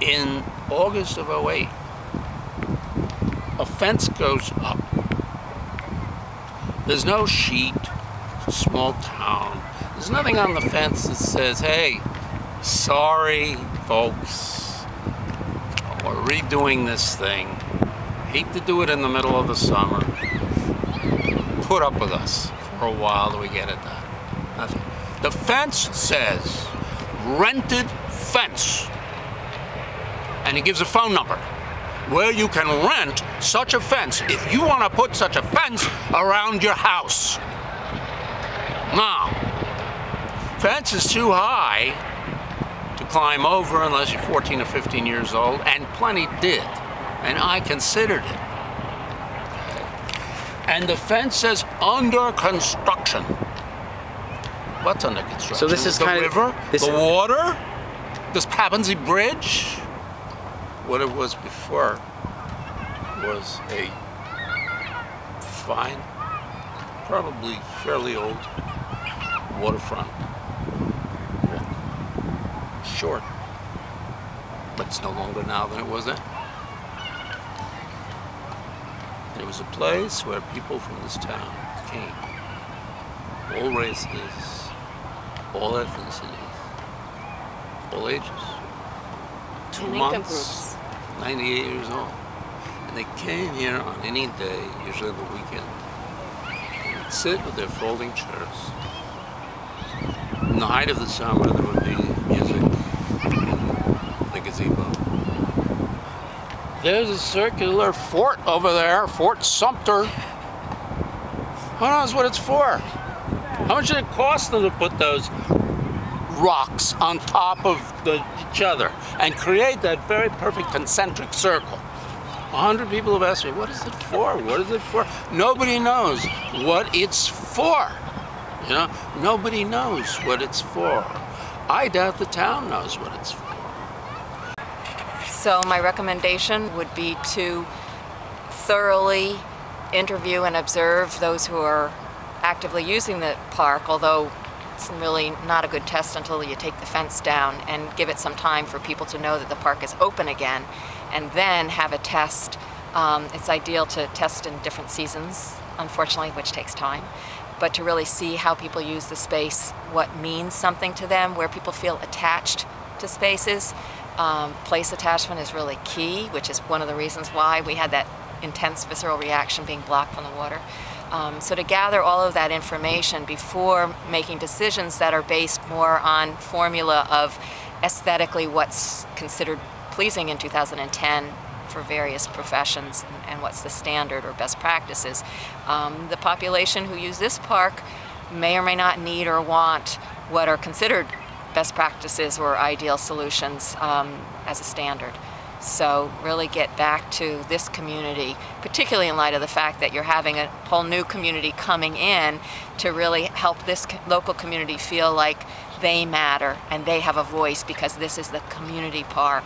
In August of '08, a fence goes up. There's no sheet, it's a small town. There's nothing on the fence that says, hey, sorry folks, we're redoing this thing. Hate to do it in the middle of the summer. Put up with us for a while till we get it done. Nothing. The fence says, rented fence. And he gives a phone number where you can rent such a fence if you want to put such a fence around your house. Now, fence is too high to climb over unless you're 14 or 15 years old, and plenty did, and I considered it. Okay. And the fence says under construction. What's under construction? So this is the kind river, of this the water, this Papensie Bridge. What it was before was a fine, probably fairly old waterfront walk. Short, but it's no longer now than it was then. And it was a place where people from this town came, all races, all ethnicities, all ages. 2 months, 98 years old. And they came here on any day, usually the weekend, and would sit with their folding chairs. In the height of the summer, there would be music in the gazebo. There's a circular fort over there, Fort Sumter. Who knows what it's for? How much did it cost them to put those rocks on top of each other and create that very perfect concentric circle? 100 people have asked me, what is it for? What is it for? Nobody knows what it's for. You know, nobody knows what it's for. I doubt the town knows what it's for. So my recommendation would be to thoroughly interview and observe those who are actively using the park, although it's really not a good test until you take the fence down, and give it some time for people to know that the park is open again, and then have a test. It's ideal to test in different seasons, unfortunately, which takes time, but to really see how people use the space, what means something to them, where people feel attached to spaces. Place attachment is really key, which is one of the reasons why we had that intense visceral reaction being blocked from the water. So to gather all of that information before making decisions that are based more on formula of aesthetically what's considered pleasing in 2010 for various professions and what's the standard or best practices. The population who use this park may or may not need or want what are considered best practices or ideal solutions as a standard. So really get back to this community, particularly in light of the fact that you're having a whole new community coming in, to really help this local community feel like they matter and they have a voice, because this is the community park.